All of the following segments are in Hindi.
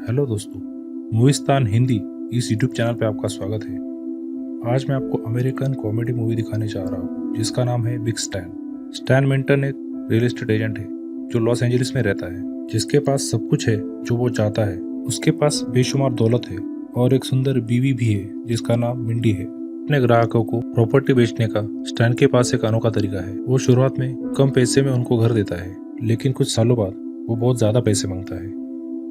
हेलो दोस्तों, मूविस्तान हिंदी इस यूट्यूब चैनल पे आपका स्वागत है। आज मैं आपको अमेरिकन कॉमेडी मूवी दिखाने जा रहा हूँ जिसका नाम है बिग स्टैन। स्टैन मिंटन एक रियल एस्टेट एजेंट है जो लॉस एंजलिस में रहता है, जिसके पास सब कुछ है जो वो चाहता है। उसके पास बेशुमार दौलत है और एक सुंदर बीवी भी है जिसका नाम मिंडी है। अपने ग्राहकों को प्रॉपर्टी बेचने का स्टैन के पास एक अनोखा तरीका है। वो शुरुआत में कम पैसे में उनको घर देता है, लेकिन कुछ सालों बाद वो बहुत ज्यादा पैसे मांगता है।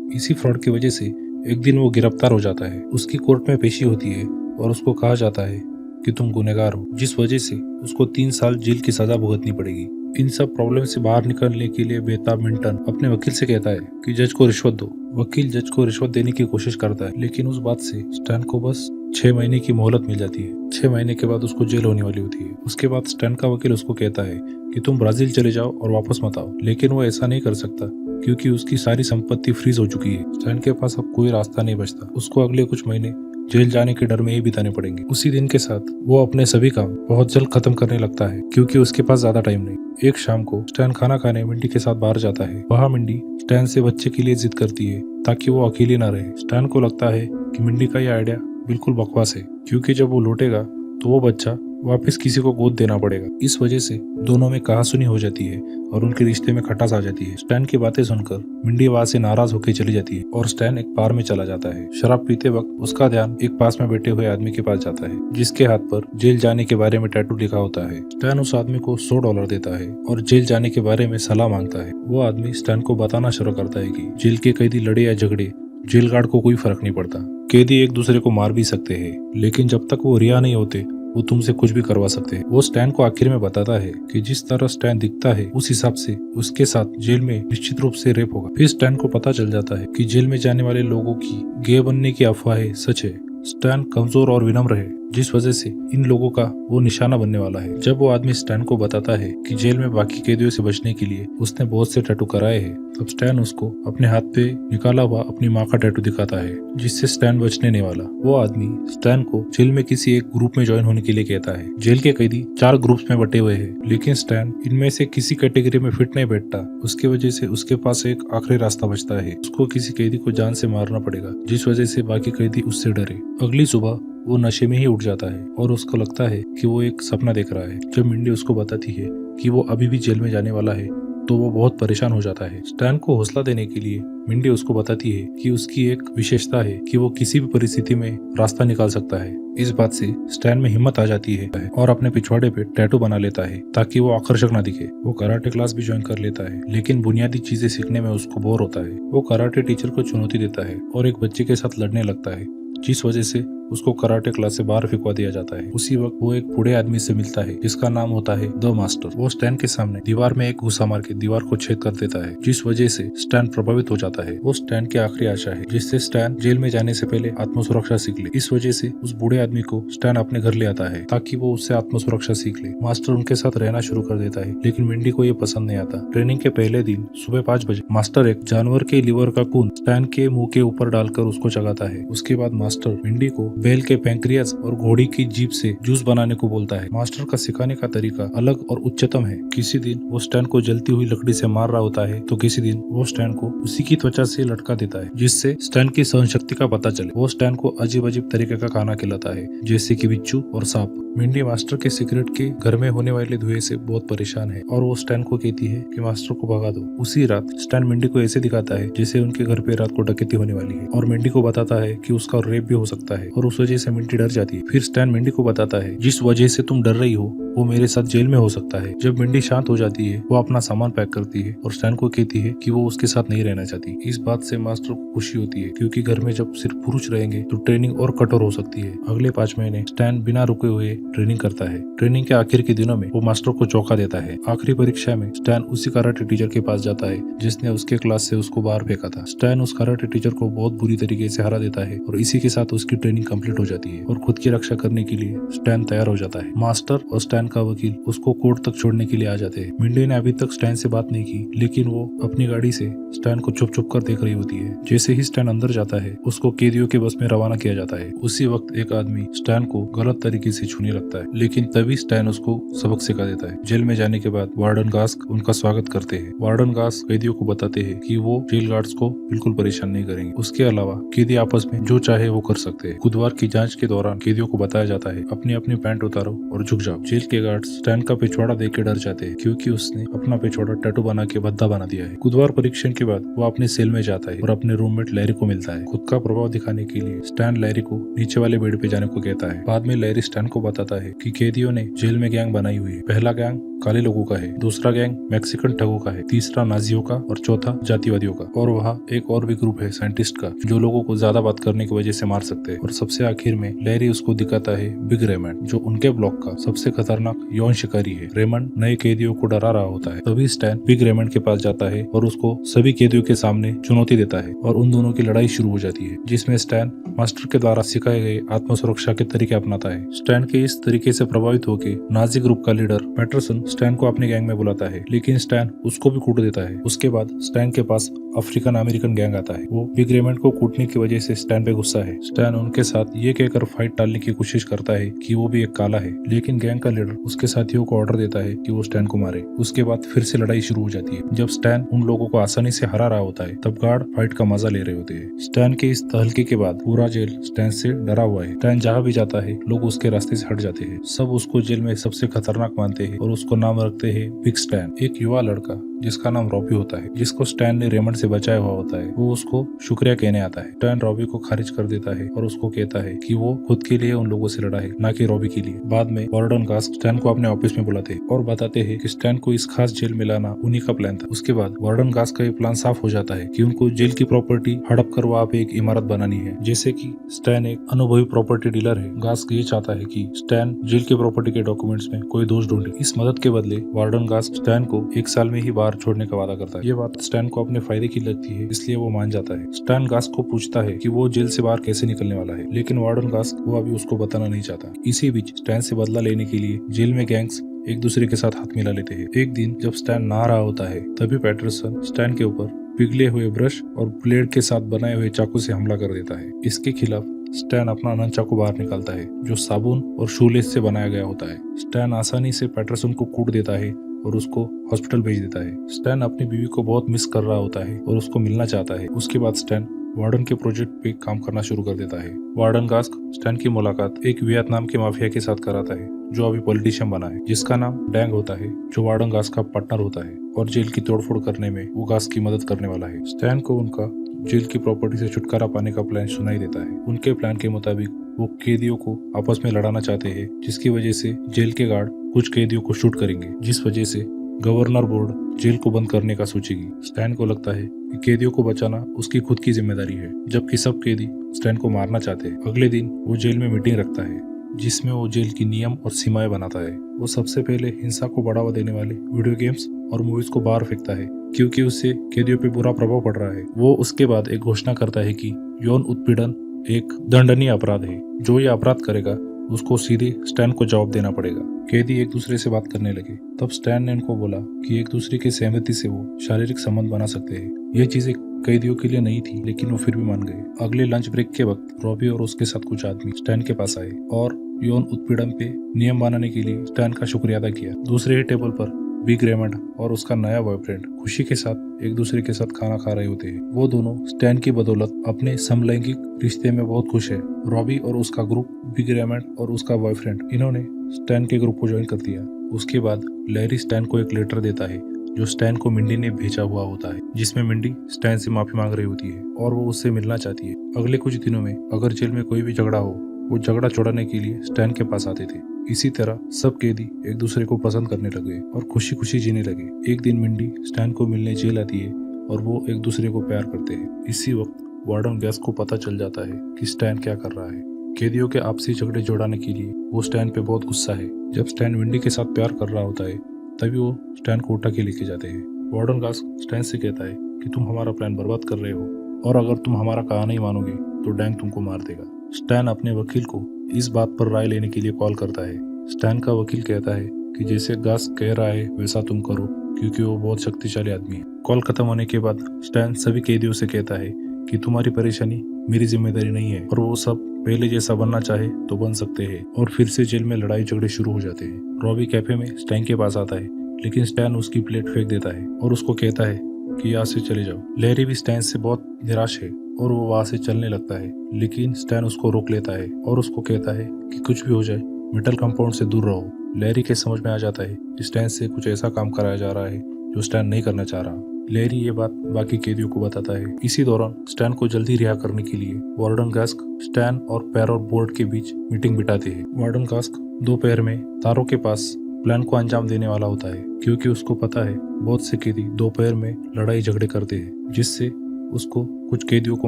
इसी फ्रॉड की वजह से एक दिन वो गिरफ्तार हो जाता है। उसकी कोर्ट में पेशी होती है और उसको कहा जाता है कि तुम गुनहगार हो, जिस वजह से उसको 3 साल जेल की सजा भुगतनी पड़ेगी। इन सब प्रॉब्लम से बाहर निकलने के लिए बेताब मिंटन अपने वकील से कहता है कि जज को रिश्वत दो। वकील जज को रिश्वत देने की कोशिश करता है, लेकिन उस बात से स्टैन को बस 6 महीने की मोहलत मिल जाती है। 6 महीने के बाद उसको जेल होने वाली होती है। उसके बाद स्टैन का वकील उसको कहता है कि तुम ब्राजील चले जाओ और वापस मत आओ, लेकिन वो ऐसा नहीं कर सकता क्योंकि उसकी सारी संपत्ति फ्रीज हो चुकी है। स्टैन के पास अब कोई रास्ता नहीं बचता। उसको अगले कुछ महीने जेल जाने के डर में ही बिताने पड़ेंगे। उसी दिन के साथ वो अपने सभी काम बहुत जल्द खत्म करने लगता है क्योंकि उसके पास ज्यादा टाइम नहीं। एक शाम को स्टैन खाना खाने मिंडी के साथ बाहर जाता है। वहाँ मिंडी स्टैन से बच्चे के लिए जिद करती है ताकि वो अकेली ना रहे। स्टैन को लगता है कि मिंडी का यह आइडिया बिल्कुल बकवास है क्योंकि जब वो लौटेगा तो वो बच्चा वापस किसी को गोद देना पड़ेगा। इस वजह से दोनों में कहासुनी हो जाती है और उनके रिश्ते में खटास आ जाती है। स्टैन की बातें सुनकर मिंडी वहाँ से नाराज होकर चली जाती है और स्टैन एक बार में चला जाता है। शराब पीते वक्त उसका ध्यान एक पास में बैठे हुए आदमी के पास जाता है जिसके हाथ पर जेल जाने के बारे में टैटू लिखा होता है। स्टैन उस आदमी को $100 देता है और जेल जाने के बारे में सलाह मांगता है। वो आदमी स्टैन को बताना शुरू करता है कि जेल के कैदी लड़े या झगड़े जेल गार्ड को कोई फर्क नहीं पड़ता। कैदी एक दूसरे को मार भी सकते हैं, लेकिन जब तक वो रिहा नहीं होते वो तुमसे कुछ भी करवा सकते हैं। वो स्टैन को आखिर में बताता है कि जिस तरह स्टैन दिखता है उस हिसाब से उसके साथ जेल में निश्चित रूप से रेप होगा। फिर स्टैन को पता चल जाता है कि जेल में जाने वाले लोगों की गे बनने की अफवाहें सच है। स्टैन कमजोर और विनम्र है, जिस वजह से इन लोगों का वो निशाना बनने वाला है। जब वो आदमी स्टैन को बताता है कि जेल में बाकी कैदियों से बचने के लिए उसने बहुत से टैटू कराए हैं, तब स्टैन उसको अपने हाथ पे निकाला हुआ अपनी माँ का टैटू दिखाता है जिससे स्टैन बचने नहीं वाला। वो आदमी स्टैन को जेल में किसी एक ग्रुप में ज्वाइन होने के लिए कहता है। जेल के कैदी 4 ग्रुप्स में बटे हुए हैं, लेकिन स्टैन इनमें से किसी कैटेगरी में फिट नहीं बैठता। उसकी वजह से उसके पास एक आखिरी रास्ता बचता है। उसको किसी कैदी को जान से मारना पड़ेगा, जिस वजह से बाकी कैदी उससे डरे। अगली सुबह वो नशे में ही उठ जाता है और उसको लगता है कि वो एक सपना देख रहा है। जब मिंडी उसको बताती है कि वो अभी भी जेल में जाने वाला है तो वो बहुत परेशान हो जाता है। स्टैन को हौसला देने के लिए मिंडी उसको बताती है कि उसकी एक विशेषता है कि वो किसी भी परिस्थिति में रास्ता निकाल सकता है। इस बात से स्टैन में हिम्मत आ जाती है और अपने पिछवाड़े पे टैटू बना लेता है ताकि वो आकर्षक ना दिखे। वो कराटे क्लास भी ज्वाइन कर लेता है, लेकिन बुनियादी चीजें सीखने में उसको बोर होता है। वो कराटे टीचर को चुनौती देता है और एक बच्चे के साथ लड़ने लगता है, जिस वजह से उसको कराटे क्लास से बाहर फेंकवा दिया जाता है। उसी वक्त वो एक बूढ़े आदमी से मिलता है जिसका नाम होता है द मास्टर। वो स्टैन के सामने दीवार में एक घुसा मार के दीवार को छेद कर देता है, जिस वजह से स्टैन प्रभावित हो जाता है। वो स्टैन की आखिरी आशा है जिससे स्टैन जेल में जाने से पहले आत्मसुरक्षा सीख ले। इस वजह से उस बूढ़े आदमी को स्टैन अपने घर ले आता है ताकि वो उससे आत्मसुरक्षा सीख ले। मास्टर उनके साथ रहना शुरू कर देता है, लेकिन मिंडी को ये पसंद नहीं आता। ट्रेनिंग के पहले दिन सुबह 5 बजे मास्टर एक जानवर के लिवर का खून स्टैन के मुंह के ऊपर डालकर उसको चगाता है। उसके बाद मास्टर मिंडी को बैल के पैंक्रियाज और घोड़ी की जीभ से जूस बनाने को बोलता है। मास्टर का सिखाने का तरीका अलग और उच्चतम है। किसी दिन वो स्टैन को जलती हुई लकड़ी से मार रहा होता है तो किसी दिन वो स्टैन को उसी की त्वचा से लटका देता है, जिससे स्टैन की सहनशक्ति का पता चले। वो स्टैन को अजीब अजीब तरीके का खाना खिलाता है, जैसे कि बिच्छू और सांप। मिंडी मास्टर के सिगरेट के घर में होने वाले धुएं से बहुत परेशान है और वो स्टैन को कहती है कि मास्टर को भगा दो। उसी रात स्टैन मिंडी को ऐसे दिखाता है जैसे उनके घर पे रात को डकैती होने वाली है और मिंडी को बताता है कि उसका रेप भी हो सकता है और उस वजह से मिंडी डर जाती है। फिर स्टैन मिंडी को बताता है जिस वजह से तुम डर रही हो वो मेरे साथ जेल में हो सकता है। जब मिंडी शांत हो जाती है वो अपना सामान पैक करती है और स्टैन को कहती है कि वो उसके साथ नहीं रहना चाहती। इस बात से मास्टर को खुशी होती है क्योंकि घर में जब सिर्फ पुरुष रहेंगे तो ट्रेनिंग और कठोर हो सकती है। अगले 5 महीने स्टैन बिना रुके हुए ट्रेनिंग करता है। ट्रेनिंग के आखिर के दिनों में वो मास्टर को चौंका देता है। आखिरी परीक्षा में स्टैन उसी कराटे टीचर के पास जाता है जिसने उसके क्लास से उसको बाहर फेंका था। स्टैन उस कराटे टीचर को बहुत बुरी तरीके से हरा देता है और इसी के साथ उसकी ट्रेनिंग कंप्लीट हो जाती है और खुद की रक्षा करने के लिए स्टैन तैयार हो जाता है। मास्टर और स्टैन स्टैन का वकील उसको कोर्ट तक छोड़ने के लिए आ जाते हैं। मिंडी ने अभी तक स्टैन से बात नहीं की, लेकिन वो अपनी गाड़ी से स्टैन को छुप छुप कर देख रही होती है। जैसे ही स्टैन अंदर जाता है, उसको कैदियों के बस में रवाना किया जाता है। उसी वक्त एक आदमी स्टैन को गलत तरीके से छूने लगता है, लेकिन तभी स्टैन उसको सबक सिखा देता है। जेल में जाने के बाद वार्डन गास्क उनका स्वागत करते हैं। वार्डन गास्क कैदियों को बताते हैं कि वो जेल गार्ड्स को बिल्कुल परेशान नहीं करेंगे। उसके अलावा कैदी आपस में जो चाहे वो कर सकते हैं। बुधवार की जांच के दौरान कैदियों को बताया जाता है, अपनी अपनी पैंट उतारो और झुक जाओ। जेल के गार्ड्स स्टैन का पिछवाड़ा देख के डर जाते हैं, क्योंकि उसने अपना पिछवाड़ा टैटू बना के भद्दा बना दिया है। बुधवार परीक्षण के बाद वो अपने सेल में जाता है और अपने रूममेट लैरी को मिलता है। खुद का प्रभाव दिखाने के लिए स्टैन लैरी को नीचे वाले बेड पे जाने को कहता है। बाद में लैरी स्टैन को बताता है कि कैदियों ने जेल में गैंग बनाई हुई है। पहला गैंग काले लोगों का है, दूसरा गैंग मैक्सिकन ठगों का है, तीसरा नाजियों का और चौथा जातिवादियों का। और वहाँ एक और भी ग्रुप है साइंटिस्ट का, जो लोगों को ज्यादा बात करने की वजह से मार सकते हैं। और सबसे आखिर में लैरी उसको दिखाता है बिग रेमंड, जो उनके ब्लॉक का सबसे खतरनाक यौन शिकारी है। रेमंड नए कैदियों को डरा रहा होता है। तभी स्टैन बिग रेमंड के पास जाता है और उसको सभी कैदियों के सामने चुनौती देता है और उन दोनों की लड़ाई शुरू हो जाती है, जिसमें स्टैन मास्टर के द्वारा सिखाए गए आत्मसुरक्षा के तरीके अपनाता है। स्टैन के इस तरीके से प्रभावित होकर नाजी ग्रुप का लीडर पैटरसन स्टैन को अपने गैंग में बुलाता है, लेकिन स्टैन उसको भी कूट देता है। उसके बाद स्टैन के पास अफ्रीकन अमेरिकन गैंग आता है। वो बिग रेमंड को कूटने की वजह से स्टैन पे गुस्सा है। स्टैन उनके साथ ये कहकर फाइट टालने की कोशिश करता है कि वो भी एक काला है, लेकिन गैंग का लीडर उसके साथियों को ऑर्डर देता है कि वो स्टैन को मारे। उसके बाद फिर से लड़ाई शुरू हो जाती है। जब स्टैन उन लोगों को आसानी से हरा रहा होता है, तब गार्ड फाइट का मजा ले रहे होते हैं। स्टैन के इस तहलके के बाद पूरा जेल स्टैन से डरा हुआ है। स्टैन जहाँ भी जाता है, लोग उसके रास्ते से हट जाते हैं। सब उसको जेल में सबसे खतरनाक मानते हैं और उसको नाम रखते हैं बिग स्टैन। एक युवा लड़का जिसका नाम रॉबी होता है, जिसको स्टैन ने रेमंड से बचाया हुआ होता है, वो उसको शुक्रिया कहने आता है। स्टैन रॉबी को खारिज कर देता है और उसको कहता है कि वो खुद के लिए उन लोगों से लड़ा है, न कि रॉबी के लिए। बाद में वार्डन गास्क स्टैन को अपने ऑफिस में बुलाते हैं और बताते हैं कि स्टैन को इस खास जेल में लाना उन्हीं का प्लान था। उसके बाद वार्डन गास्क का ये प्लान साफ हो जाता है कि उनको जेल की प्रॉपर्टी हड़प कर वहाँ पे एक इमारत बनानी है। जैसे कि स्टैन एक अनुभवी प्रॉपर्टी डीलर है, गास्क ये चाहता है कि स्टैन जेल की प्रॉपर्टी के डॉक्यूमेंट्स में कोई दोष ढूंढे। इस मदद के बदले वार्डन गास्क स्टैन को 1 साल में ही बाहर छोड़ने का वादा करता है। ये बात स्टैन को अपने फायदे की लगती है, इसलिए वो मान जाता है। स्टैन गास्क को पूछता है कि वो जेल से बाहर कैसे निकलने वाला है, लेकिन वार्डन गास्क वो अभी उसको बताना नहीं चाहता। इसी बीच स्टैन से बदला लेने के लिए जेल में गैंग्स एक दूसरे के साथ हाथ मिला लेते हैं। एक दिन जब स्टैन नहा रहा होता है, तभी पैटरसन स्टैन के ऊपर पिघले हुए ब्रश और ब्लेड के साथ बनाए हुए चाकू से हमला कर देता है। इसके खिलाफ स्टैन अपना नन चाकू बाहर निकालता है, जो साबुन और शूलेस से बनाया गया होता है। स्टैन आसानी से पैटरसन को कूट देता है और उसको हॉस्पिटल भेज देता है। स्टैन अपनी बीवी को बहुत मिस कर रहा होता है और उसको मिलना चाहता है। उसके बाद स्टैन वार्डन के प्रोजेक्ट पे काम करना शुरू कर देता है। वार्डन गास्क स्टैन की मुलाकात एक वियतनाम के माफिया के साथ कराता है, जो अभी पॉलिटिशियन बना है, जिसका नाम डैंग होता है, जो वार्डन गास्क का पार्टनर होता है और जेल की तोड़फोड़ करने में वो गास्क की मदद करने वाला है। स्टैन को उनका जेल की प्रॉपर्टी से छुटकारा पाने का प्लान सुनाई देता है। उनके प्लान के मुताबिक वो कैदियों को आपस में लड़ाना चाहते हैं, जिसकी वजह से जेल के गार्ड कुछ कैदियों को शूट करेंगे, जिस वजह से गवर्नर बोर्ड जेल को बंद करने का सोचेगी। स्टैन को लगता है कि कैदियों को बचाना उसकी खुद की जिम्मेदारी है, जबकि सब कैदी स्टैन को मारना चाहते हैं। अगले दिन वो जेल में मीटिंग रखता है, जिसमें वो जेल की नियम और सीमाएं बनाता है। वो सबसे पहले हिंसा को बढ़ावा देने वाले वीडियो गेम्स और मूवीज को बाहर फेंकता है, क्योंकि उससे कैदियों पे बुरा प्रभाव पड़ रहा है। वो उसके बाद एक घोषणा करता है कि यौन उत्पीड़न एक दंडनीय अपराध है। जो ये अपराध करेगा उसको सीधे स्टैन को जवाब देना पड़ेगा। कैदी एक दूसरे से बात करने लगे। तब स्टैन ने उनको बोला कि एक दूसरे की सहमति से वो शारीरिक संबंध बना सकते हैं। ये चीजें कैदियों के लिए नहीं थी, लेकिन वो फिर भी मान गए। अगले लंच ब्रेक के वक्त रॉबी और उसके साथ कुछ आदमी स्टैन के पास आए और यौन उत्पीड़न पे नियम बनाने के लिए स्टैन का शुक्रिया अदा किया। दूसरे ही टेबल पर बिग रेमंड और उसका नया बॉयफ्रेंड खुशी के साथ एक दूसरे के साथ खाना खा रहे होते हैं। वो दोनों स्टैन की बदौलत अपने समलैंगिक रिश्ते में बहुत खुश है। रॉबी और उसका ग्रुप, बिग रेमंड और उसका बॉयफ्रेंड, इन्होंने स्टैन के ग्रुप को ज्वाइन कर दिया। उसके बाद लैरी स्टैन को एक लेटर देता है, जो स्टैन को मिंडी ने भेजा हुआ होता है, जिसमें मिंडी स्टैन से माफी मांग रही होती है और वो उससे मिलना चाहती है। अगले कुछ दिनों में अगर जेल में कोई भी झगड़ा हो, वो झगड़ा छुड़ाने के लिए स्टैन के पास आते थे। इसी तरह सब कैदी एक दूसरे को पसंद करने लगे और खुशी खुशी जीने लगे। एक दिन मिंडी स्टैन को मिलने जेल आती है और वो एक दूसरे को प्यार करते हैं। इसी वक्त वार्डन गास्क को पता चल जाता है कि स्टैन क्या कर रहा है। कैदियों के आपसी झगड़े जोड़ाने के लिए वो स्टैन पे बहुत गुस्सा है। जब स्टैन मिंडी के साथ प्यार कर रहा होता है, तभी वो स्टैन को उठा के लेके जाते हैं। वार्डन गास्क स्टैन से कहता है कि तुम हमारा प्लान बर्बाद कर रहे हो और अगर तुम हमारा कहा नहीं मानोगे तो डैंग तुमको मार देगा। स्टैन अपने वकील को इस बात पर राय लेने के लिए कॉल करता है स्टैन का वकील कहता है कि जैसे गास्क कह रहा है वैसा तुम करो, क्योंकि वो बहुत शक्तिशाली आदमी है। कॉल खत्म होने के बाद स्टैन सभी कैदियों से कहता है कि तुम्हारी परेशानी मेरी जिम्मेदारी नहीं है और वो सब पहले जैसा बनना चाहे तो बन सकते हैं। और फिर से जेल में लड़ाई झगड़े शुरू हो जाते हैं। रॉबी कैफे में स्टैन के पास आता है, लेकिन स्टैन उसकी प्लेट फेंक देता है और उसको कहता है कि यहाँ से चले जाओ। लैरी भी स्टैन से बहुत निराश है और वो वहाँ से चलने लगता है, लेकिन स्टैन उसको रोक लेता है और उसको कहता है कि कुछ भी हो जाए मेटल कंपाउंड से दूर रहो। लैरी के समझ में आ जाता है कि स्टैन से कुछ ऐसा काम कराया जा रहा है जो स्टैन नहीं करना चाह रहा। लैरी ये बात बाकी कैदियों को बताता है। इसी दौरान स्टैन को जल्दी रिहा करने के लिए वार्डन गास्क स्टैन और पैरोल बोर्ड के बीच मीटिंग बिठाते हैं। वार्डन गास्क दोपहर में तारों के पास प्लान को अंजाम देने वाला होता है, क्योंकि उसको पता है बहुत से कैदी दोपहर में लड़ाई झगड़े करते हैं, जिससे उसको कुछ कैदियों को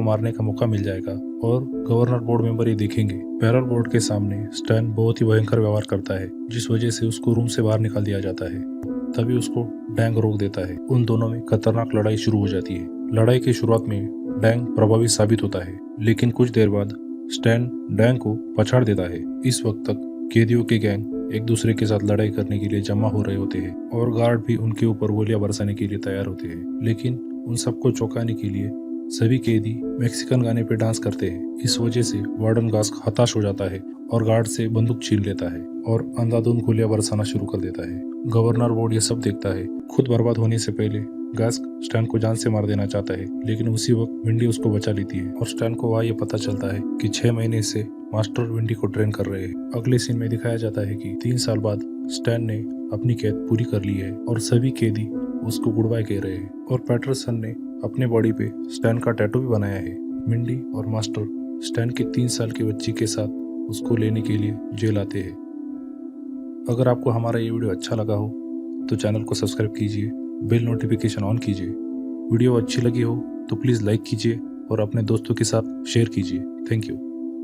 मारने का मौका मिल जाएगा और गवर्नर बोर्ड मेंबर ये देखेंगे। पैरोल बोर्ड के सामने स्टैन बहुत ही भयंकर व्यवहार करता है, जिस वजह से उसको रूम से बाहर निकाल दिया जाता है। तभी उसको डैंग रोक देता है। उन दोनों में खतरनाक लड़ाई शुरू हो जाती है। लड़ाई की शुरुआत में डैंग प्रभावी साबित होता है, लेकिन कुछ देर बाद स्टैन डैंग को पछाड़ देता है। इस वक्त तक कैदियों के गैंग एक दूसरे के साथ लड़ाई करने के लिए जमा हो रहे होते हैं और गार्ड भी उनके ऊपर गोलियां बरसाने के लिए तैयार होते हैं। लेकिन उन सबको चौंकाने के लिए सभी कैदी मैक्सिकन गाने पे डांस करते हैं। इस वजह से वार्डन गास्क हताश हो जाता है और गार्ड से बंदूक छीन लेता है और अंधाधुंध गोलियां बरसाना शुरू कर देता है। गवर्नर बोर्ड ये सब देखता है। खुद बर्बाद होने से पहले गास्क स्टैन को जान से मार देना चाहता है, लेकिन उसी वक्त विंडी उसको बचा लेती है और स्टैन को वहाँ ये पता चलता है कि 6 महीने से मास्टर विंडी को ट्रेन कर रहे हैं। अगले सीन में दिखाया जाता है कि 3 साल बाद स्टैन ने अपनी कैद पूरी कर ली है और सभी कैदी उसको गुड बाय कह रहे हैं। और पैटरसन ने अपने बॉडी पे स्टैन का टैटू भी बनाया है। मिंडी और मास्टर स्टैन की 3 साल की बच्ची के साथ उसको लेने के लिए जेल आते हैं। अगर आपको हमारा ये वीडियो अच्छा लगा हो तो चैनल को सब्सक्राइब कीजिए, बेल नोटिफिकेशन ऑन कीजिए। वीडियो अच्छी लगी हो तो प्लीज़ लाइक कीजिए और अपने दोस्तों के साथ शेयर कीजिए। Thank you.